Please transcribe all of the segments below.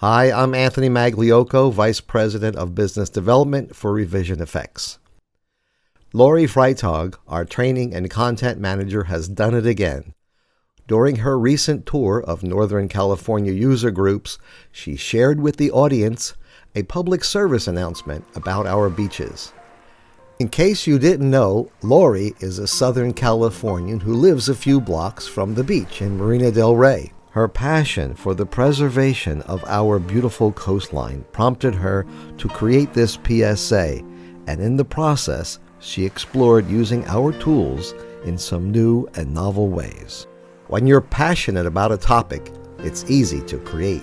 Hi, I'm Anthony Magliocco, Vice President of Business Development for Revision Effects. Lori Freitag, our Training and Content Manager, has done it again. During her recent tour of Northern California user groups, she shared with the audience a public service announcement about our beaches. In case you didn't know, Lori is a Southern Californian who lives a few blocks from the beach in Marina del Rey. Her passion for the preservation of our beautiful coastline prompted her to create this PSA, and in the process, she explored using our tools in some new and novel ways. When you're passionate about a topic, it's easy to create.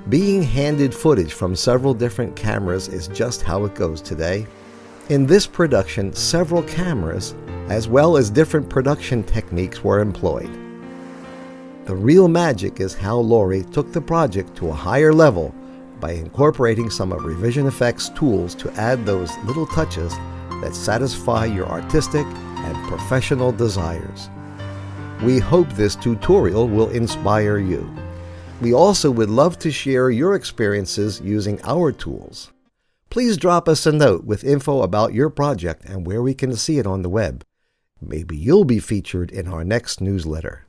Being handed footage from several different cameras is just how it goes today. In this production, several cameras, as well as different production techniques, were employed. The real magic is how Lori took the project to a higher level by incorporating some of Revision Effects' tools to add those little touches that satisfy your artistic and professional desires. We hope this tutorial will inspire you. We also would love to share your experiences using our tools. Please drop us a note with info about your project and where we can see it on the web. Maybe you'll be featured in our next newsletter.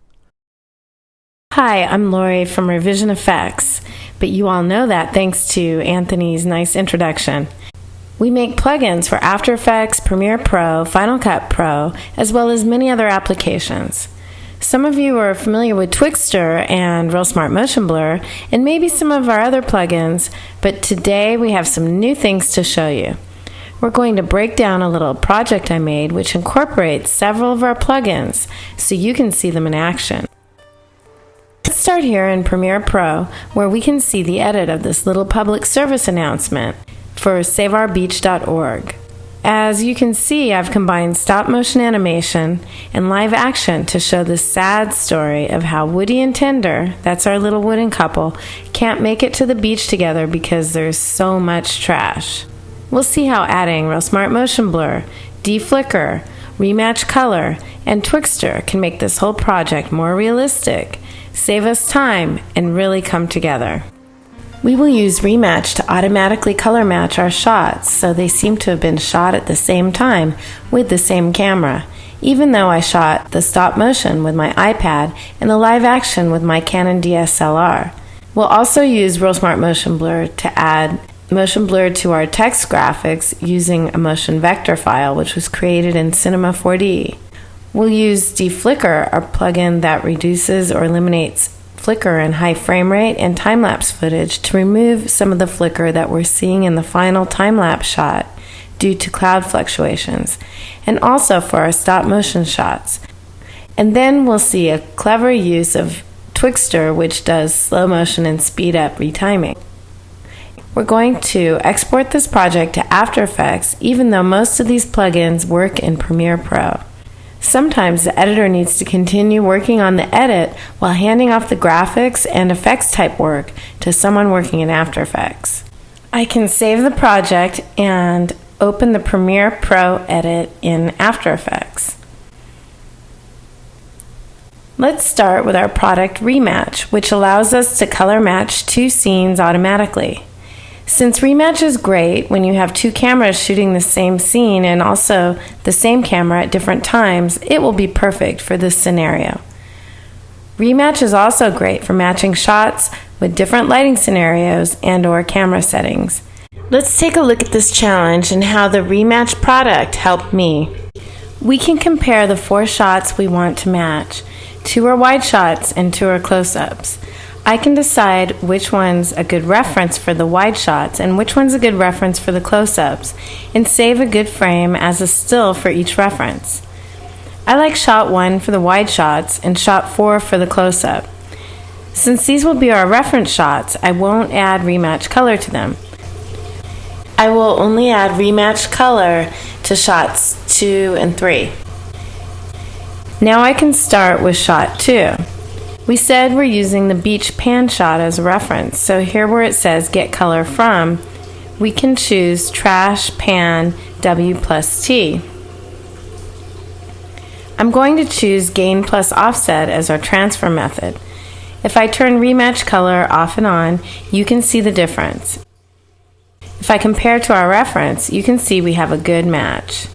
Hi, I'm Lori from Revision Effects, but you all know that thanks to Anthony's nice introduction. We make plugins for After Effects, Premiere Pro, Final Cut Pro, as well as many other applications. Some of you are familiar with Twixtor and ReelSmart Motion Blur, and maybe some of our other plugins, but today we have some new things to show you. We're going to break down a little project I made which incorporates several of our plugins so you can see them in action. Let's start here in Premiere Pro, where we can see the edit of this little public service announcement for saveourbeach.org. As you can see, I've combined stop motion animation and live action to show the sad story of how Woody and Tinder, that's our little wooden couple, can't make it to the beach together because there's so much trash. We'll see how adding ReelSmart Motion Blur, deflicker, rematch color, and Twixtor can make this whole project more realistic, save us time, and really come together. We will use Rematch to automatically color match our shots so they seem to have been shot at the same time with the same camera, even though I shot the stop motion with my iPad and the live action with my Canon DSLR. We'll also use ReelSmart Motion Blur to add motion blur to our text graphics using a motion vector file which was created in Cinema 4D. We'll use deflicker, our plugin that reduces or eliminates flicker and high frame rate and time-lapse footage to remove some of the flicker that we're seeing in the final time-lapse shot due to cloud fluctuations, and also for our stop-motion shots. And then we'll see a clever use of Twixtor, which does slow motion and speed-up retiming. We're going to export this project to After Effects, even though most of these plugins work in Premiere Pro. Sometimes the editor needs to continue working on the edit while handing off the graphics and effects type work to someone working in After Effects. I can save the project and open the Premiere Pro edit in After Effects. Let's start with our product Rematch, which allows us to color match two scenes automatically. Since Rematch is great when you have two cameras shooting the same scene and also the same camera at different times, it will be perfect for this scenario. Rematch is also great for matching shots with different lighting scenarios and/or camera settings. Let's take a look at this challenge and how the Rematch product helped me. We can compare the 4 shots we want to match. 2 are wide shots and 2 are close-ups. I can decide which one's a good reference for the wide shots and which one's a good reference for the close-ups, and save a good frame as a still for each reference. I like shot 1 for the wide shots and shot 4 for the close-up. Since these will be our reference shots, I won't add rematch color to them. I will only add rematch color to shots 2 and 3. Now I can start with shot 2. We said we're using the beach pan shot as a reference, so here where it says get color from, we can choose trash pan W plus T. I'm going to choose gain plus offset as our transfer method. If I turn rematch color off and on, you can see the difference. If I compare to our reference, you can see we have a good match.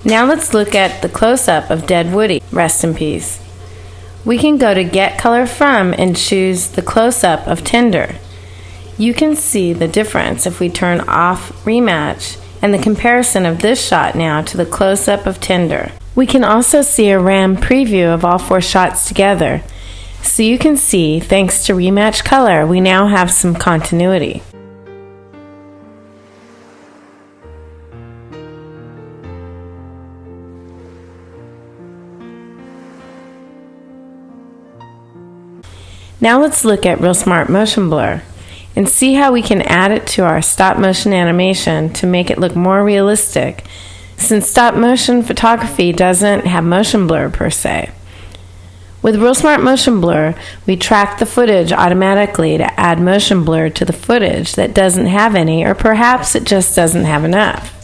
Now let's look at the close-up of Dead Woody, rest in peace. We can go to Get Color From and choose the close-up of Tinder. You can see the difference if we turn off rematch and the comparison of this shot now to the close-up of Tinder. We can also see a RAM preview of all 4 shots together. So you can see, thanks to rematch color, we now have some continuity. Now let's look at ReelSmart Motion Blur and see how we can add it to our stop motion animation to make it look more realistic, since stop motion photography doesn't have motion blur per se. With ReelSmart Motion Blur, we track the footage automatically to add motion blur to the footage that doesn't have any, or perhaps it just doesn't have enough.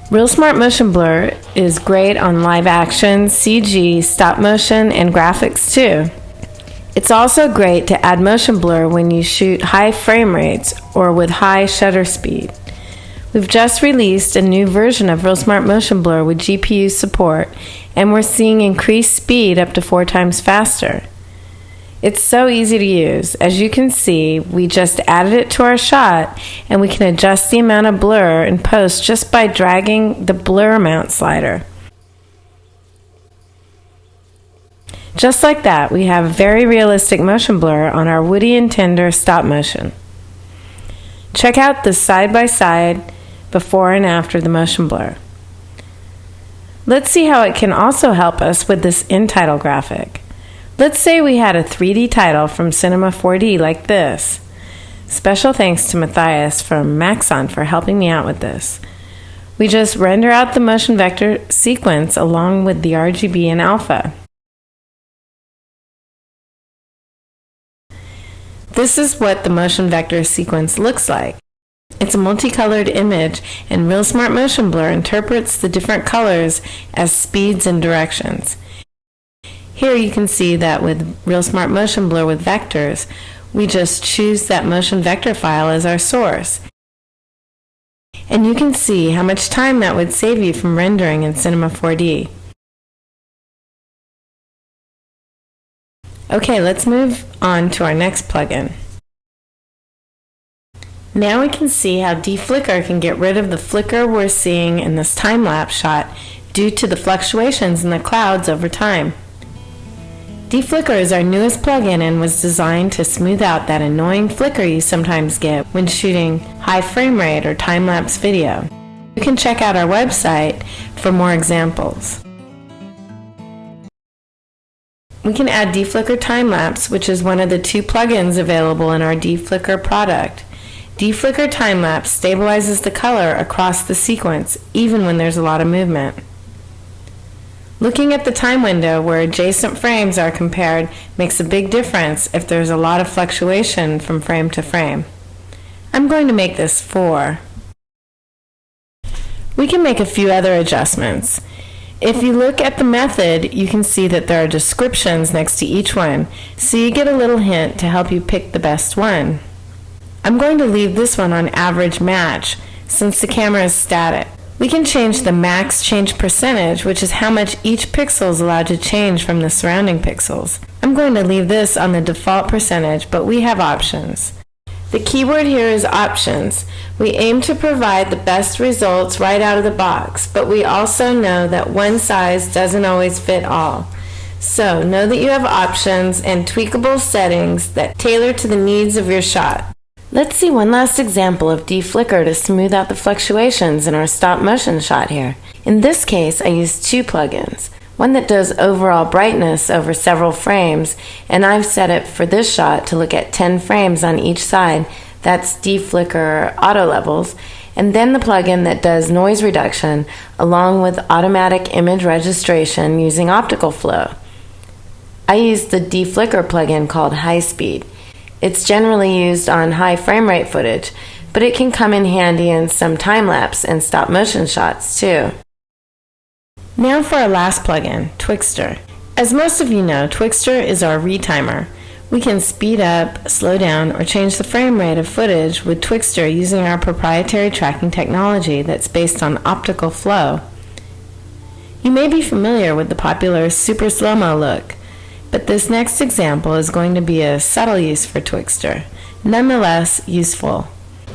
ReelSmart Motion Blur is great on live action, CG, stop motion, and graphics too. It's also great to add motion blur when you shoot high frame rates or with high shutter speed. We've just released a new version of ReelSmart Motion Blur with GPU support, and we're seeing increased speed up to 4 times faster. It's so easy to use. As you can see, we just added it to our shot, and we can adjust the amount of blur in post just by dragging the blur amount slider. Just like that, we have very realistic motion blur on our Woody and Tinder stop motion. Check out the side-by-side before and after the motion blur. Let's see how it can also help us with this in title graphic. Let's say we had a 3D title from Cinema 4D like this. Special thanks to Matthias from Maxon for helping me out with this. We just render out the motion vector sequence along with the RGB and alpha. This is what the motion vector sequence looks like. It's a multicolored image, and ReelSmart Motion Blur interprets the different colors as speeds and directions. Here you can see that with ReelSmart Motion Blur with vectors, we just choose that motion vector file as our source. And you can see how much time that would save you from rendering in Cinema 4D. Okay, let's move on to our next plugin. Now we can see how deflicker can get rid of the flicker we're seeing in this time-lapse shot due to the fluctuations in the clouds over time. Deflicker is our newest plugin and was designed to smooth out that annoying flicker you sometimes get when shooting high frame rate or time-lapse video. You can check out our website for more examples. We can add Deflicker Time-Lapse, which is one of the 2 plugins available in our Deflicker product. Deflicker Time-Lapse stabilizes the color across the sequence, even when there's a lot of movement. Looking at the time window where adjacent frames are compared makes a big difference if there's a lot of fluctuation from frame to frame. I'm going to make this 4. We can make a few other adjustments. If you look at the method, you can see that there are descriptions next to each one, so you get a little hint to help you pick the best one. I'm going to leave this one on average match, since the camera is static. We can change the max change percentage, which is how much each pixel is allowed to change from the surrounding pixels. I'm going to leave this on the default percentage, but we have options. The keyword here is options. We aim to provide the best results right out of the box, but we also know that one size doesn't always fit all. So know that you have options and tweakable settings that tailor to the needs of your shot. Let's see one last example of deflicker to smooth out the fluctuations in our stop motion shot here. In this case, I used 2 plugins. One that does overall brightness over several frames, and I've set it for this shot to look at 10 frames on each side. That's Deflicker Auto Levels. And then the plugin that does noise reduction along with automatic image registration using optical flow. I used the Deflicker plugin called High Speed. It's generally used on high frame rate footage, but it can come in handy in some time-lapse and stop motion shots too. Now for our last plugin, Twixtor. As most of you know, Twixtor is our retimer. We can speed up, slow down, or change the frame rate of footage with Twixtor using our proprietary tracking technology that's based on optical flow. You may be familiar with the popular super slow-mo look, but this next example is going to be a subtle use for Twixtor, nonetheless useful.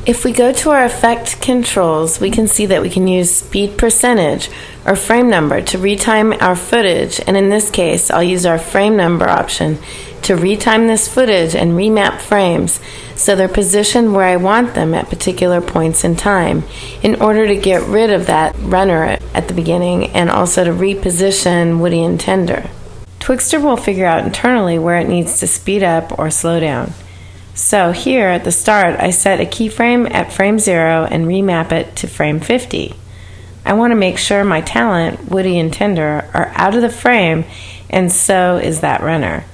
If we go to our effect controls, we can see that we can use speed percentage or frame number to retime our footage, and in this case, I'll use our frame number option to retime this footage and remap frames so they're positioned where I want them at particular points in time in order to get rid of that runner at the beginning and also to reposition Woody and Tender. Twixtor will figure out internally where it needs to speed up or slow down. So here at the start, I set a keyframe at frame 0 and remap it to frame 50. I want to make sure my talent, Woody and Tender, are out of the frame, and so is that runner.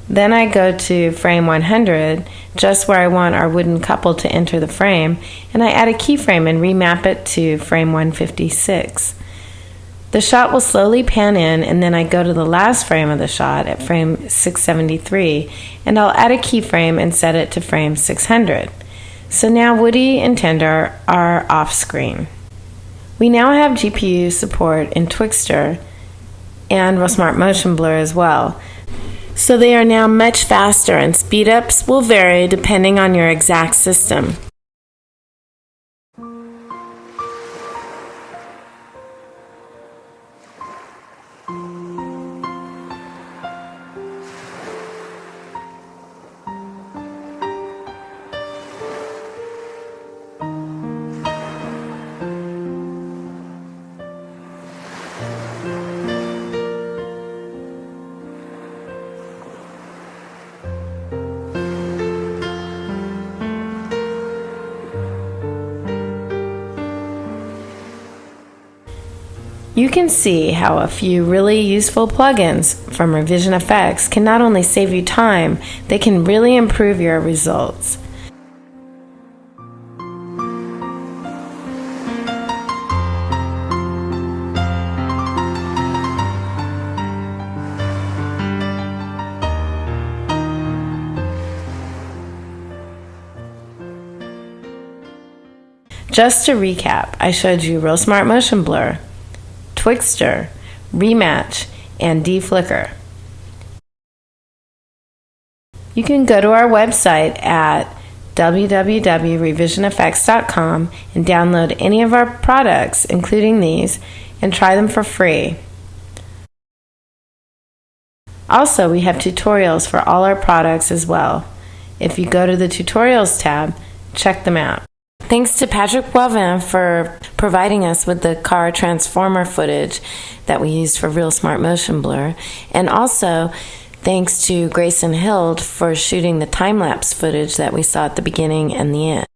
Then I go to frame 100, just where I want our wooden couple to enter the frame, and I add a keyframe and remap it to frame 156. The shot will slowly pan in, and then I go to the last frame of the shot at frame 673, and I'll add a keyframe and set it to frame 600. So now Woody and Tender are off screen. We now have GPU support in Twixtor and ReelSmart Motion Blur as well. So they are now much faster, and speed ups will vary depending on your exact system. You can see how a few really useful plugins from Revision Effects can not only save you time, they can really improve your results. Just to recap, I showed you ReelSmart Motion Blur, Twixtor, Rematch, and deflicker. You can go to our website at www.revisioneffects.com and download any of our products, including these, and try them for free. Also, we have tutorials for all our products as well. If you go to the Tutorials tab, check them out. Thanks to Patrick Boivin for providing us with the car transformer footage that we used for ReelSmart Motion Blur, and also thanks to Grayson Hild for shooting the time-lapse footage that we saw at the beginning and the end.